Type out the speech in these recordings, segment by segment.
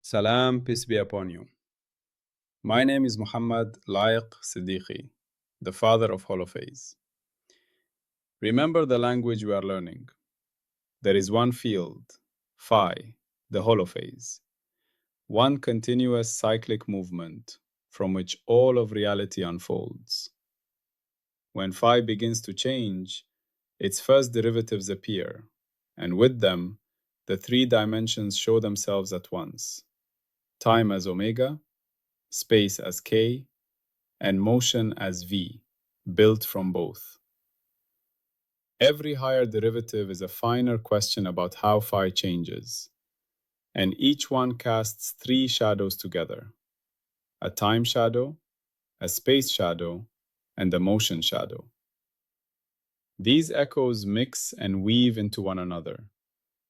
Salam, peace be upon you. My name is Muhammad Laiq Siddiqui, the father of Holophase. Remember the language we are learning. There is one field, phi, the holophase, one continuous cyclic movement from which all of reality unfolds. When phi begins to change, its first derivatives appear, and with them, the three dimensions show themselves at once: time as omega, space as k, and motion as v, built from both. Every higher derivative is a finer question about how phi changes, and each one casts three shadows together: a time shadow, a space shadow, and a motion shadow. These echoes mix and weave into one another,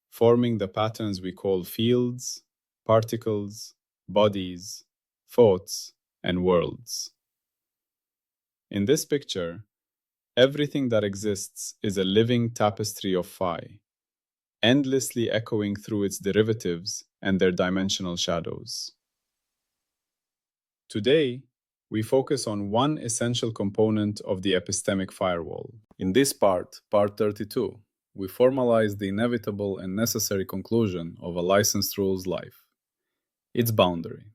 forming the patterns we call fields, particles, bodies, thoughts, and worlds. In this picture, everything that exists is a living tapestry of phi, endlessly echoing through its derivatives and their dimensional shadows. Today, we focus on one essential component of the epistemic firewall. In this part 32, we formalize the inevitable and necessary conclusion of a licensed rule's life: its boundary.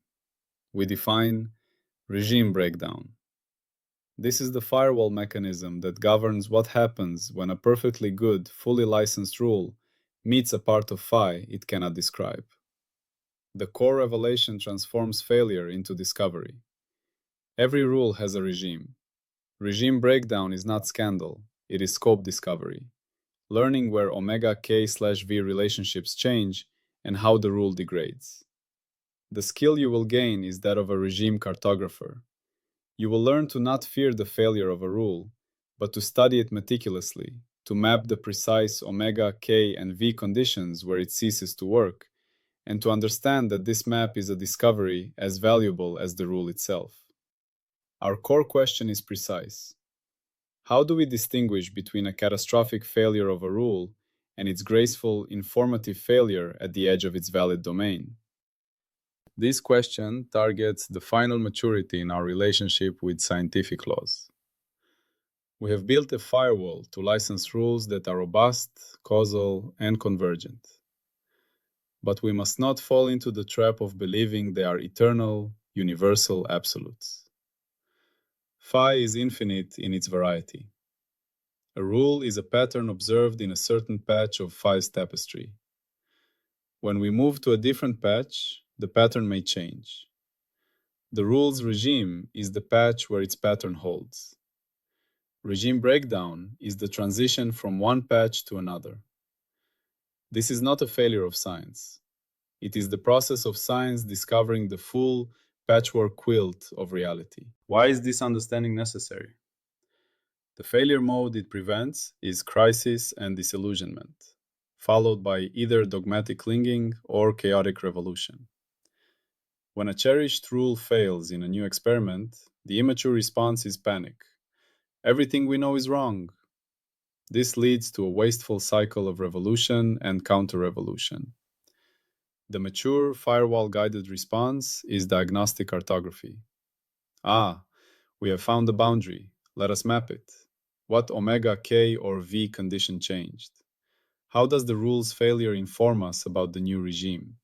We define regime breakdown. This is the firewall mechanism that governs what happens when a perfectly good, fully licensed rule meets a part of phi it cannot describe. The core revelation transforms failure into discovery. Every rule has a regime. Regime breakdown is not scandal, it is scope discovery, learning where omega k/v relationships change and how the rule degrades. The skill you will gain is that of a regime cartographer. You will learn to not fear the failure of a rule, but to study it meticulously, to map the precise omega, k, and v conditions where it ceases to work, and to understand that this map is a discovery as valuable as the rule itself. Our core question is precise. How do we distinguish between a catastrophic failure of a rule and its graceful, informative failure at the edge of its valid domain? This question targets the final maturity in our relationship with scientific laws. We have built a firewall to license rules that are robust, causal, and convergent. But we must not fall into the trap of believing they are eternal, universal absolutes. Phi is infinite in its variety. A rule is a pattern observed in a certain patch of phi's tapestry. When we move to a different patch, the pattern may change. The rule's regime is the patch where its pattern holds. Regime breakdown is the transition from one patch to another. This is not a failure of science. It is the process of science discovering the full patchwork quilt of reality. Why is this understanding necessary? The failure mode it prevents is crisis and disillusionment, followed by either dogmatic clinging or chaotic revolution. When a cherished rule fails in a new experiment, the immature response is panic. Everything we know is wrong. This leads to a wasteful cycle of revolution and counter-revolution. The mature, firewall-guided response is diagnostic cartography. We have found the boundary. Let us map it. What omega, k, or v condition changed? How does the rule's failure inform us about the new regime?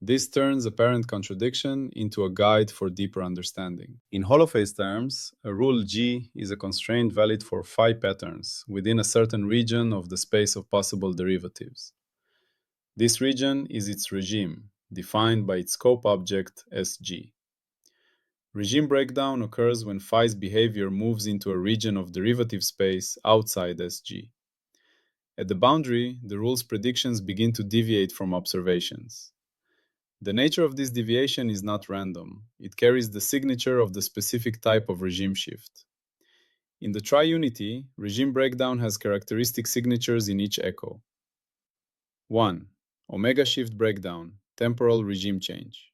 This turns apparent contradiction into a guide for deeper understanding. In holophase terms, a rule G is a constraint valid for phi patterns within a certain region of the space of possible derivatives. This region is its regime, defined by its scope object Sg. Regime breakdown occurs when phi's behavior moves into a region of derivative space outside Sg. At the boundary, the rule's predictions begin to deviate from observations. The nature of this deviation is not random. It carries the signature of the specific type of regime shift. In the triunity, regime breakdown has characteristic signatures in each echo. 1. Omega shift breakdown, temporal regime change.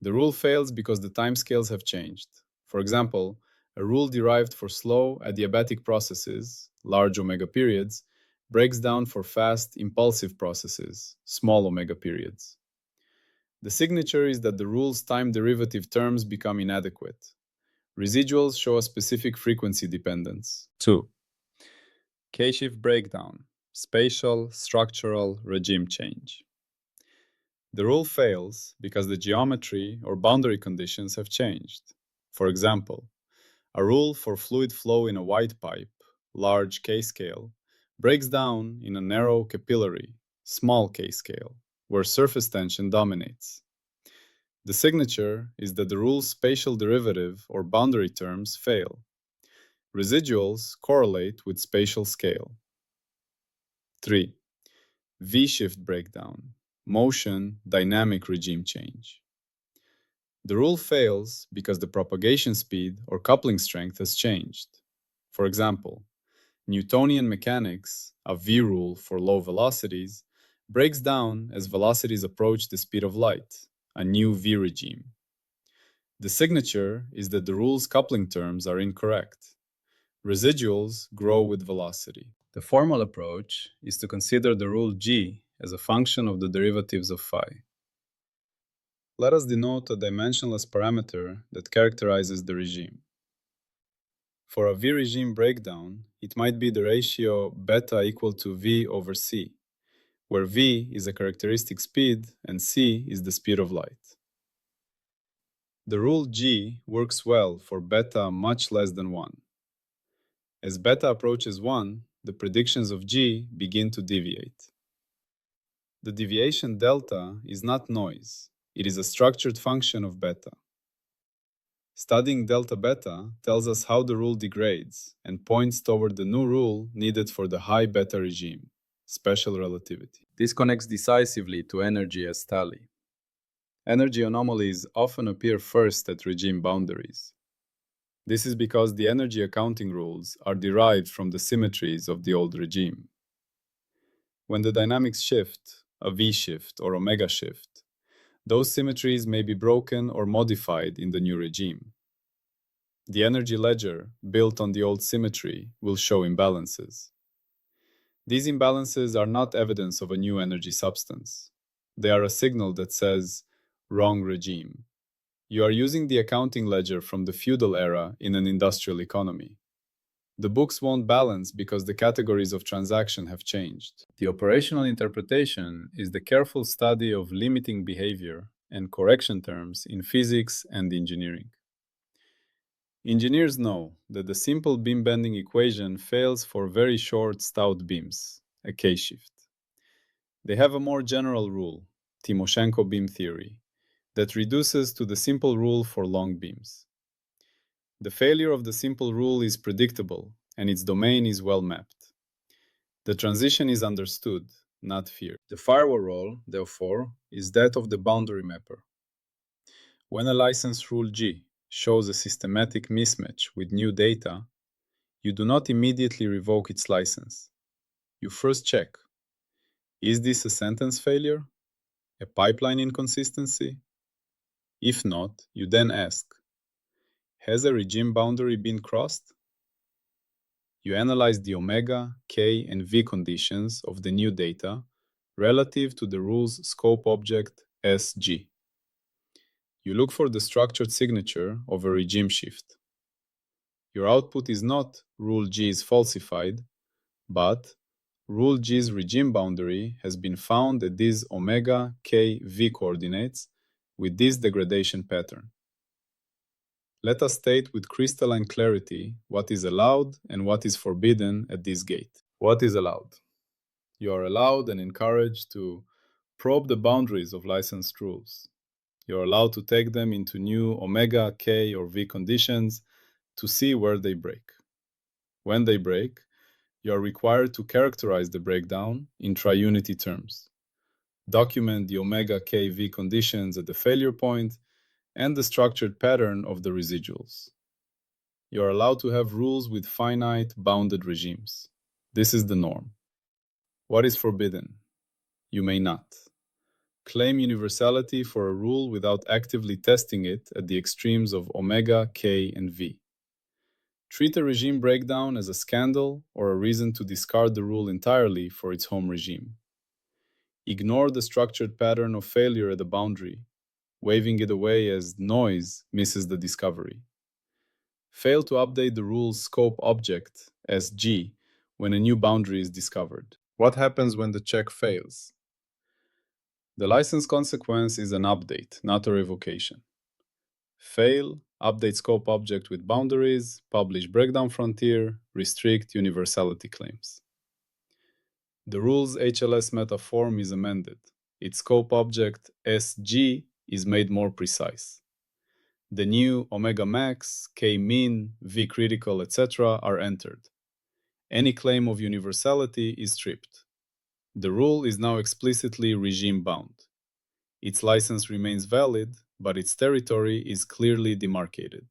The rule fails because the timescales have changed. For example, a rule derived for slow adiabatic processes, large omega periods, breaks down for fast impulsive processes, small omega periods. The signature is that the rule's time derivative terms become inadequate. Residuals show a specific frequency dependence. 2. K-shift breakdown, spatial, structural, regime change. The rule fails because the geometry or boundary conditions have changed. For example, a rule for fluid flow in a wide pipe, large K-scale, breaks down in a narrow capillary, small K-scale, where surface tension dominates. The signature is that the rule's spatial derivative or boundary terms fail. Residuals correlate with spatial scale. 3. V-shift breakdown, motion, dynamic regime change. The rule fails because the propagation speed or coupling strength has changed. For example, Newtonian mechanics, a V rule for low velocities, breaks down as velocities approach the speed of light, a new V regime. The signature is that the rule's coupling terms are incorrect. Residuals grow with velocity. The formal approach is to consider the rule G as a function of the derivatives of phi. Let us denote a dimensionless parameter that characterizes the regime. For a V regime breakdown, it might be the ratio beta equal to V over C, where V is a characteristic speed and C is the speed of light. The rule G works well for beta much less than 1. As beta approaches 1, the predictions of G begin to deviate. The deviation delta is not noise, it is a structured function of beta. Studying delta beta tells us how the rule degrades and points toward the new rule needed for the high beta regime, special relativity. This connects decisively to energy as tally. Energy anomalies often appear first at regime boundaries. This is because the energy accounting rules are derived from the symmetries of the old regime. When the dynamics shift, a V shift or omega shift, those symmetries may be broken or modified in the new regime. The energy ledger, built on the old symmetry, will show imbalances. These imbalances are not evidence of a new energy substance. They are a signal that says, wrong regime. You are using the accounting ledger from the feudal era in an industrial economy. The books won't balance because the categories of transaction have changed. The operational interpretation is the careful study of limiting behavior and correction terms in physics and engineering. Engineers know that the simple beam bending equation fails for very short stout beams, a K-shift. They have a more general rule, Timoshenko beam theory, that reduces to the simple rule for long beams. The failure of the simple rule is predictable, and its domain is well mapped. The transition is understood, not feared. The firewall role, therefore, is that of the boundary mapper. When a license rule G shows a systematic mismatch with new data, you do not immediately revoke its license. You first check, is this a sentence failure? A pipeline inconsistency? If not, you then ask, has a regime boundary been crossed? You analyze the omega, K, and V conditions of the new data relative to the rule's scope object SG. You look for the structured signature of a regime shift. Your output is not rule G is falsified, but rule G's regime boundary has been found at these omega, K, V coordinates with this degradation pattern. Let us state with crystalline clarity what is allowed and what is forbidden at this gate. What is allowed? You are allowed and encouraged to probe the boundaries of licensed rules. You are allowed to take them into new omega, K, or V conditions to see where they break. When they break, you are required to characterize the breakdown in triunity terms. Document the omega, K, V conditions at the failure point and the structured pattern of the residuals. You are allowed to have rules with finite, bounded regimes. This is the norm. What is forbidden? You may not claim universality for a rule without actively testing it at the extremes of omega, K, and V. Treat a regime breakdown as a scandal or a reason to discard the rule entirely for its home regime. Ignore the structured pattern of failure at the boundary waving it away as noise misses the discovery. Fail to update the rule's scope object as G when a new boundary is discovered. What happens when the check fails? The license consequence is an update, not a revocation. Fail, update scope object with boundaries, publish breakdown frontier, restrict universality claims. The rule's HLS metaform is amended. Its scope object SG is made more precise. The new omega max, K min, V critical, etc. are entered. Any claim of universality is stripped. The rule is now explicitly regime-bound. Its license remains valid, but its territory is clearly demarcated.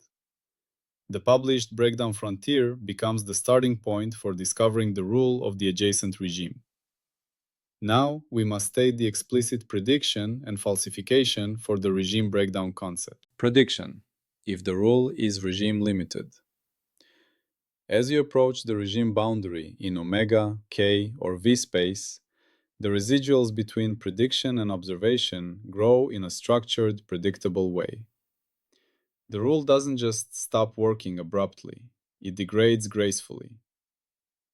The published breakdown frontier becomes the starting point for discovering the rule of the adjacent regime. Now, we must state the explicit prediction and falsification for the regime breakdown concept. Prediction: if the rule is regime limited. As you approach the regime boundary in omega, K, or V space, the residuals between prediction and observation grow in a structured, predictable way. The rule doesn't just stop working abruptly, it degrades gracefully.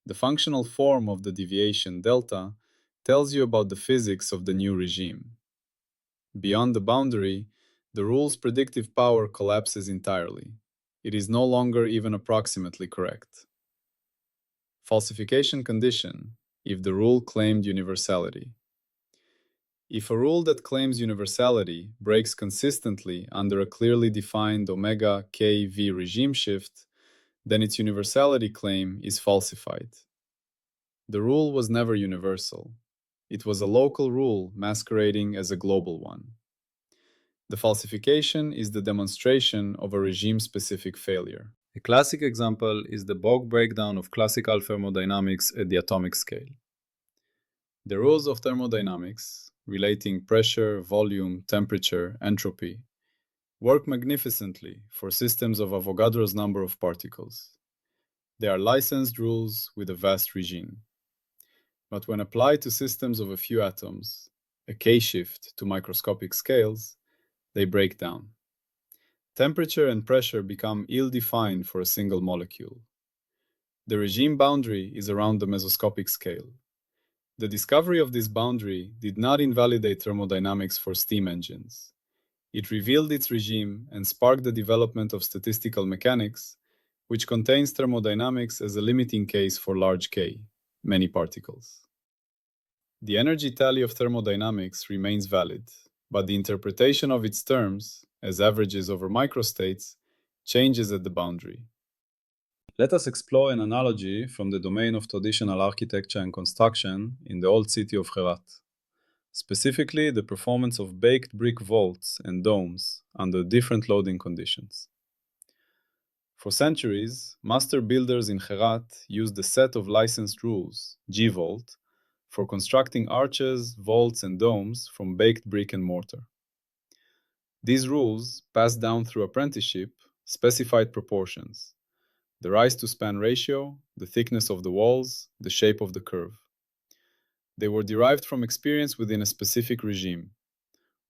The functional form of the deviation delta tells you about the physics of the new regime. Beyond the boundary, the rule's predictive power collapses entirely. It is no longer even approximately correct. Falsification condition: if the rule claimed universality. If a rule that claims universality breaks consistently under a clearly defined omega k-v regime shift, then its universality claim is falsified. The rule was never universal. It was a local rule masquerading as a global one. The falsification is the demonstration of a regime-specific failure. A classic example is the Bog breakdown of classical thermodynamics at the atomic scale. The rules of thermodynamics, relating pressure, volume, temperature, entropy, work magnificently for systems of Avogadro's number of particles. They are licensed rules with a vast regime. But when applied to systems of a few atoms, a K-shift to microscopic scales, they break down. Temperature and pressure become ill-defined for a single molecule. The regime boundary is around the mesoscopic scale. The discovery of this boundary did not invalidate thermodynamics for steam engines. It revealed its regime and sparked the development of statistical mechanics, which contains thermodynamics as a limiting case for large K, many particles. The energy tally of thermodynamics remains valid, but the interpretation of its terms, as averages over microstates, changes at the boundary. Let us explore an analogy from the domain of traditional architecture and construction in the old city of Herat, specifically the performance of baked brick vaults and domes under different loading conditions. For centuries, master builders in Herat used a set of licensed rules, G-Vault, for constructing arches, vaults, and domes from baked brick and mortar. These rules, passed down through apprenticeship, specified proportions: the rise-to-span ratio, the thickness of the walls, the shape of the curve. They were derived from experience within a specific regime.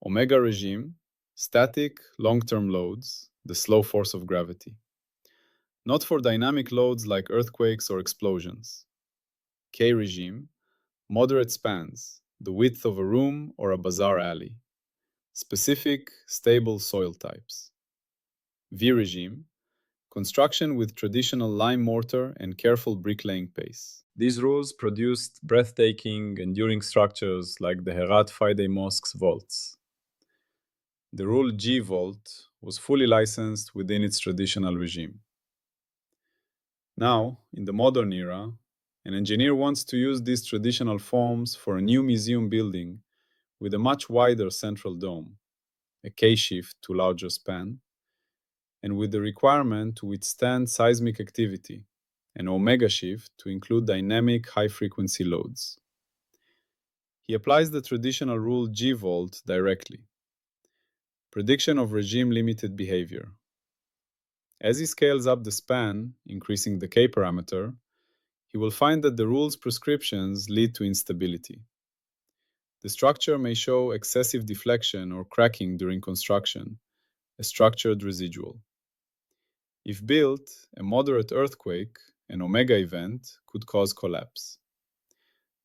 Omega regime, static, long-term loads, the slow force of gravity. Not for dynamic loads like earthquakes or explosions. K regime, moderate spans, the width of a room or a bazaar alley. Specific, stable soil types. V regime, construction with traditional lime mortar and careful bricklaying pace. These rules produced breathtaking, enduring structures like the Herat Friday Mosque's vaults. The rule G-Vault was fully licensed within its traditional regime. Now, in the modern era, an engineer wants to use these traditional forms for a new museum building with a much wider central dome, a K-shift to larger span, and with the requirement to withstand seismic activity, an omega shift to include dynamic high-frequency loads. He applies the traditional rule G-Vault directly. Prediction of regime-limited behavior. As he scales up the span, increasing the K parameter, he will find that the rule's prescriptions lead to instability. The structure may show excessive deflection or cracking during construction, a structured residual. If built, a moderate earthquake, an omega event, could cause collapse.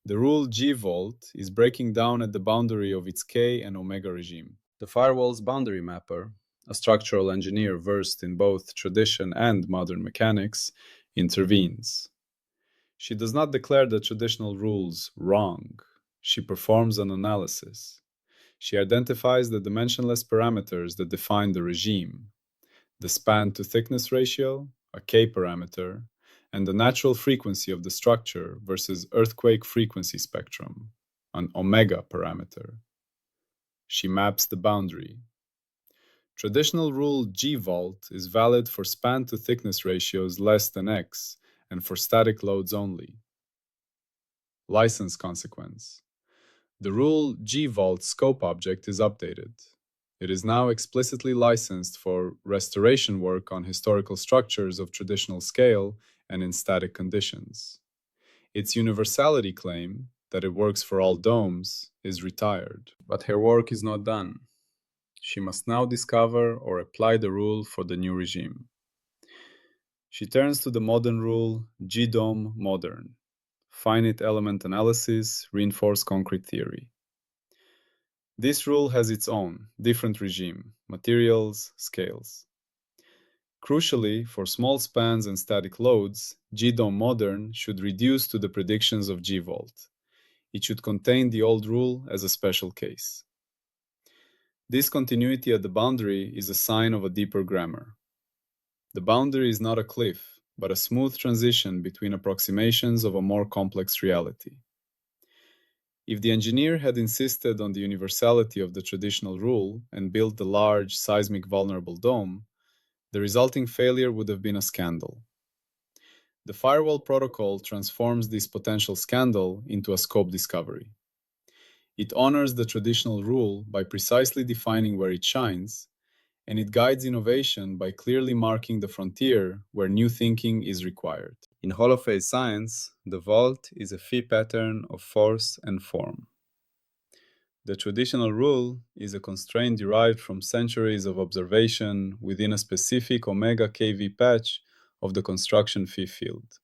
The rule G-volt is breaking down at the boundary of its K and omega regime. The firewall's boundary mapper, a structural engineer versed in both tradition and modern mechanics, intervenes. She does not declare the traditional rules wrong. She performs an analysis. She identifies the dimensionless parameters that define the regime: the span to thickness ratio, a K parameter, and the natural frequency of the structure versus earthquake frequency spectrum, an omega parameter. She maps the boundary. Traditional rule G-volt is valid for span to thickness ratios less than X and for static loads only. License consequence. The rule G-volt scope object is updated. It is now explicitly licensed for restoration work on historical structures of traditional scale and in static conditions. Its universality claim, that it works for all domes, is retired. But her work is not done. She must now discover or apply the rule for the new regime. She turns to the modern rule G-dome modern, finite element analysis, reinforced concrete theory. This rule has its own, different regime, materials, scales. Crucially, for small spans and static loads, G-dome modern should reduce to the predictions of G-volt. It should contain the old rule as a special case. This continuity at the boundary is a sign of a deeper grammar. The boundary is not a cliff, but a smooth transition between approximations of a more complex reality. If the engineer had insisted on the universality of the traditional rule and built the large, seismic vulnerable dome, the resulting failure would have been a scandal. The firewall protocol transforms this potential scandal into a scope discovery. It honors the traditional rule by precisely defining where it shines, and it guides innovation by clearly marking the frontier where new thinking is required. In holophase science, the vault is a phi pattern of force and form. The traditional rule is a constraint derived from centuries of observation within a specific omega kV patch of the construction phi field.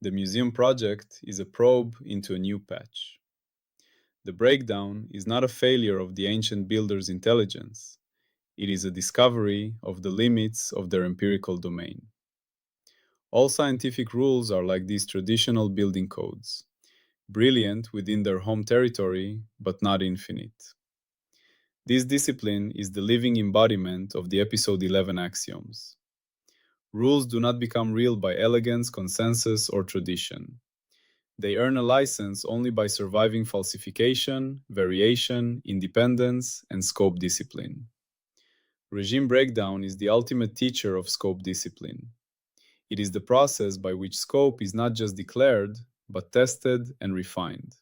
The museum project is a probe into a new patch. The breakdown is not a failure of the ancient builder's intelligence. It is a discovery of the limits of their empirical domain. All scientific rules are like these traditional building codes, brilliant within their home territory, but not infinite. This discipline is the living embodiment of the episode 11 axioms. Rules do not become real by elegance, consensus, or tradition. They earn a license only by surviving falsification, variation, independence, and scope discipline. Regime breakdown is the ultimate teacher of scope discipline. It is the process by which scope is not just declared, but tested and refined.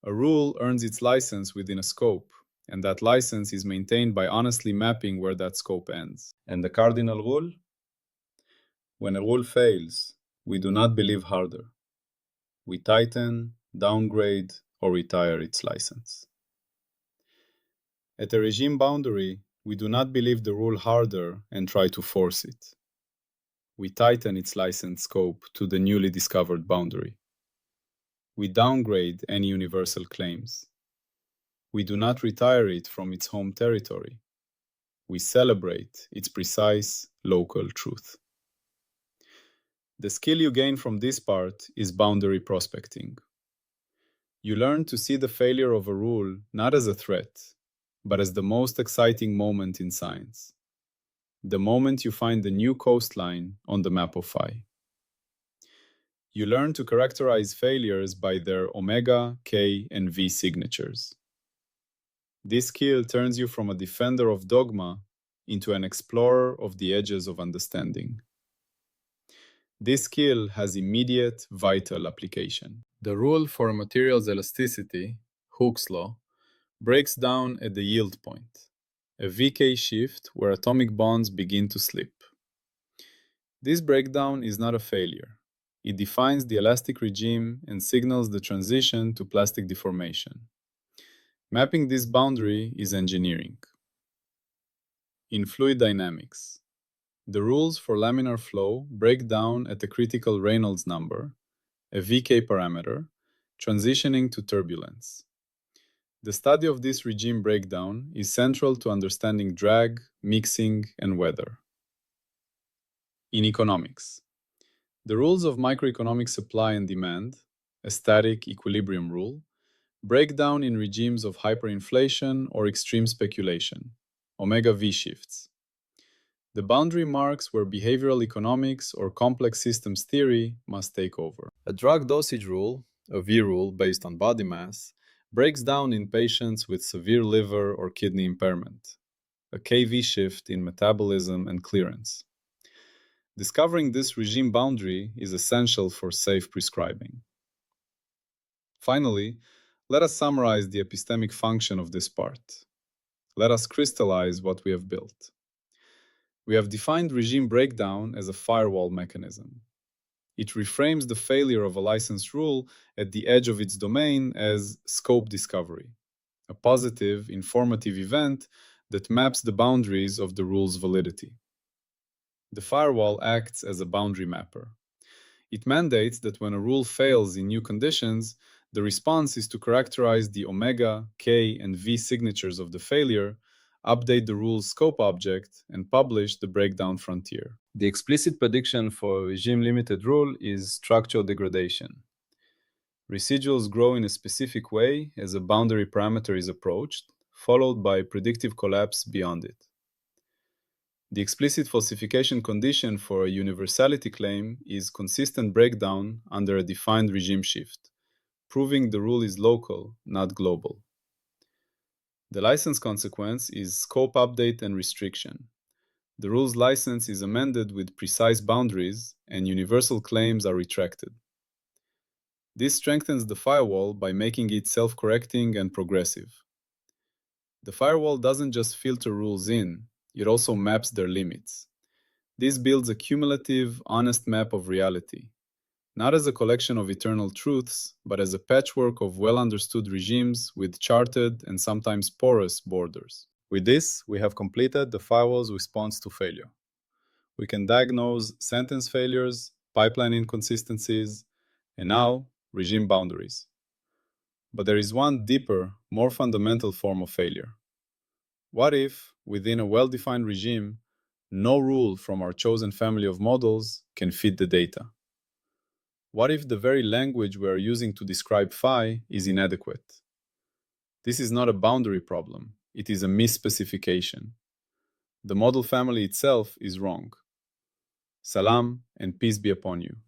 A rule earns its license within a scope, and that license is maintained by honestly mapping where that scope ends. And the cardinal rule? When a rule fails, we do not believe harder. We tighten, downgrade, or retire its license. At a regime boundary, we do not believe the rule harder and try to force it. We tighten its license scope to the newly discovered boundary. We downgrade any universal claims. We do not retire it from its home territory. We celebrate its precise local truth. The skill you gain from this part is boundary prospecting. You learn to see the failure of a rule not as a threat, but as the most exciting moment in science. The moment you find the new coastline on the map of phi. You learn to characterize failures by their omega, K, and V signatures. This skill turns you from a defender of dogma into an explorer of the edges of understanding. This skill has immediate, vital application. The rule for a material's elasticity, Hooke's law, breaks down at the yield point, a VK shift where atomic bonds begin to slip. This breakdown is not a failure. It defines the elastic regime and signals the transition to plastic deformation. Mapping this boundary is engineering. In fluid dynamics, the rules for laminar flow break down at a critical Reynolds number, a VK parameter, transitioning to turbulence. The study of this regime breakdown is central to understanding drag, mixing, and weather. In economics, the rules of microeconomic supply and demand, a static equilibrium rule, break down in regimes of hyperinflation or extreme speculation, omega V shifts. The boundary marks where behavioral economics or complex systems theory must take over. A drug dosage rule, a V rule based on body mass, breaks down in patients with severe liver or kidney impairment, a KV shift in metabolism and clearance. Discovering this regime boundary is essential for safe prescribing. Finally, let us summarize the epistemic function of this part. Let us crystallize what we have built. We have defined regime breakdown as a firewall mechanism. It reframes the failure of a license rule at the edge of its domain as scope discovery, a positive, informative event that maps the boundaries of the rule's validity. The firewall acts as a boundary mapper. It mandates that when a rule fails in new conditions, the response is to characterize the omega, K, and V signatures of the failure, update the rule's scope object, and publish the breakdown frontier. The explicit prediction for a regime-limited rule is structural degradation. Residuals grow in a specific way as a boundary parameter is approached, followed by predictive collapse beyond it. The explicit falsification condition for a universality claim is consistent breakdown under a defined regime shift, proving the rule is local, not global. The license consequence is scope update and restriction. The rule's license is amended with precise boundaries, and universal claims are retracted. This strengthens the firewall by making it self-correcting and progressive. The firewall doesn't just filter rules in, it also maps their limits. This builds a cumulative, honest map of reality, not as a collection of eternal truths, but as a patchwork of well-understood regimes with charted and sometimes porous borders. With this, we have completed the firewall's response to failure. We can diagnose sentence failures, pipeline inconsistencies, and now, regime boundaries. But there is one deeper, more fundamental form of failure. What if, within a well-defined regime, no rule from our chosen family of models can fit the data? What if the very language we are using to describe phi is inadequate? This is not a boundary problem, it is a misspecification. The model family itself is wrong. Salam and peace be upon you.